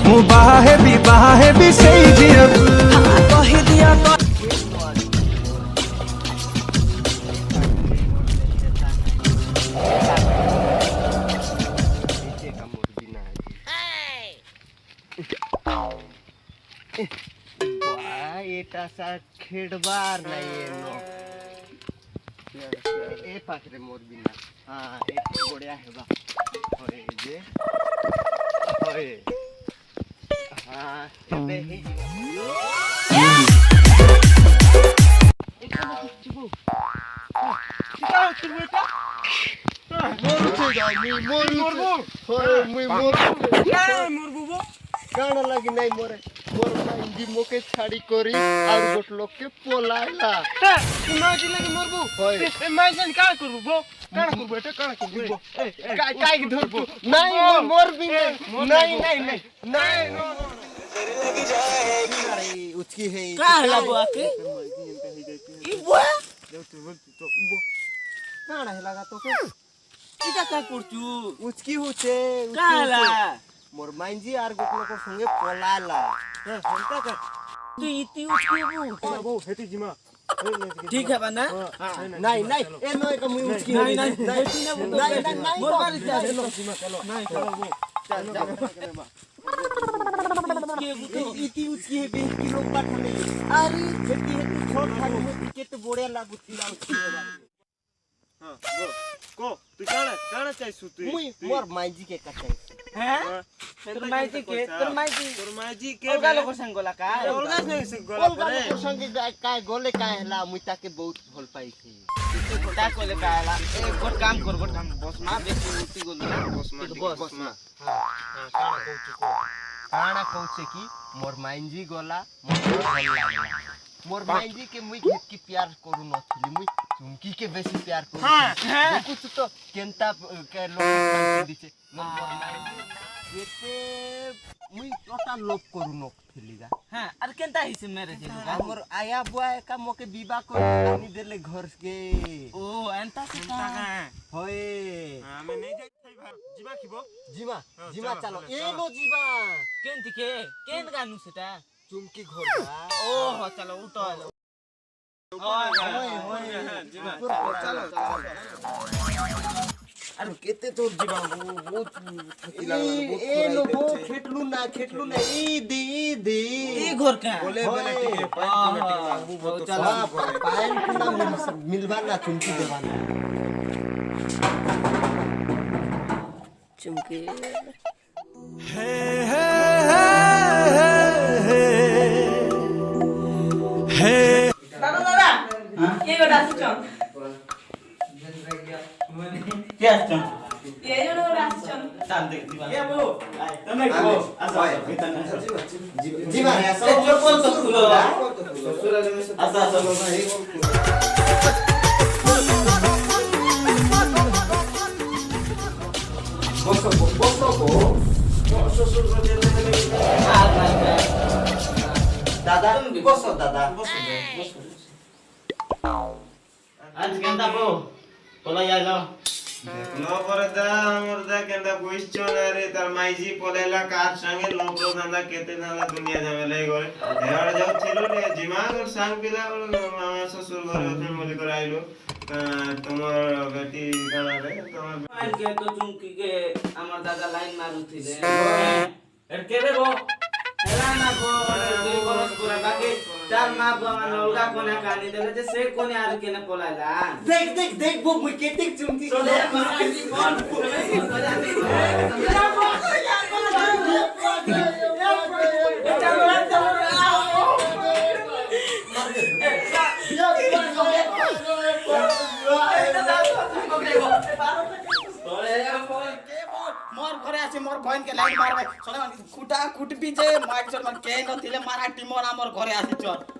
मु बाहे भी सही जिया कहि दिया तो এটা সা খেড়বার নাই এনো এ পাখরে মরবি না হ্যাঁ একটু বড়িয়া হেবা হয়ে যে হয়ে হ্যাঁ তবে এই কানা লাগি নাই মরে মোর মাইন্দি মোকে ছাড়ি করি আর গোট লোককে পলাইলা মাইজি লাগি মরবো হয় মাইজান কাজ করবো বো কাজ করবো এটা কাজ করবো কাই ধরবো নাই মরবি নাই নাই নাই নাই আরে উচকি হে का हला बुआ के ई बुआ কানা হেলাগা তোকে इटा का करचू উচকি হচ্ছে का हला মোর মাইন্দি আর গোট লোকের সঙ্গে পলাইলা হ্যাঁ ফোনটা কর तू इती उचकी बू বউ হেতি জিমা ठीक है बना নাই নাই এ নয় কা মুই উচকি नहीं नहीं নাই নাই নাই নাই मोर बारी से চলো জিমা চলো নাই চলো বউ के बुतो ইতি উচকি হে বেশ কি লোক পাঠালে আরে হেতি হেতি ছোট খালি টিকেট বড়িয়া লাগুতি লাগুতি হ্যাঁ বউ কো তুই কানা চাইছু তুই মুই মোর মাইন্দি কে কাটাই हैं তোর মাইজি কে তোর মাইজি তোর মাইজি কে অলগা লোক संग गोला का অলগা নেই সে গলা অলগা পরে লোকের সঙ্গে কাই গলে কাই হেলা মুই তাকে বহুত ভাল পাইছি ता कोले का हला ए गोट काम कर बस मा बेसी उठी गोल ना বস মা বস মা কানা কইছু কো কানা কইছে কি মোর মাইন্দি গলা মোর ভাল লাগলা মোর মাইন্দি के मुई घेत की प्यार करू नथली मुई चुमकी के बेसी प्यार करू देखु तो केनता के लोग दिचे मोर माइंडी जेते मुई टोटल लोभ करू नथली जा हां अरे केनता हिसे मेरे जे लोग हमर आया बुआ का मोके विवाह कर आनी देले घर के ओ एंता से का होए আমি নেই যাই থাই ভাই জিমা খিবো जीवा जीवा चलो, चलो चलो, ए नो जीवा केनती के केन गानु सेटा चुमकी घर जा ओ हो चलो उठो জিমা चलो আর কেতে তোর জিমা বহুত ক্ষতি লাগলো ए नो वो खेटलू ना ई दे ई घर का बोले बोले टिके पाइन लागबू बहुत चलो पायन ना मिलबा ना चुमकी देवा ना चुमके दादा दादा के बेटा सुचो क्या सुचो ये जो लोग रास्ते तान देख दीवार ये बोलो तने को आसा भीतर ना जीवा से जो बोल तो खुलो आसा आसा दादा बसो दादा आज केंता बो তোলা যাইলো নো পরে দা আমর দা কেন্দা কোয়েশ্চন আরে তার মাইজি পলেলা কার সঙ্গে লোক দাদা কেতে দাদা দুনিয়া ঝামেলা করে এবার যাও ছিল রে জিমা আর সাং পিলা মামা শ্বশুর ঘরে ওখানে মলি করে আইলো তোমার বেটি কানা রে তোমার লাইন के तो चुमकी के আমার দাদা লাইন মারুছিলে এর কেবে গো হেলা না গো দুই বরস পুরা বাকি চার মা বাবা নলগা কোনে কানি দেলে যে সে কোনে আর কেনে পলাইলা देख वो मुई केते चुमकी চলে মারাটি কোন मोर घरे आसी मोर बहन के लाइन मारबे सोने खुटा खुटबी जे माइक चोर मन के नथिले माराटी मोर हमर घरे आसी चोर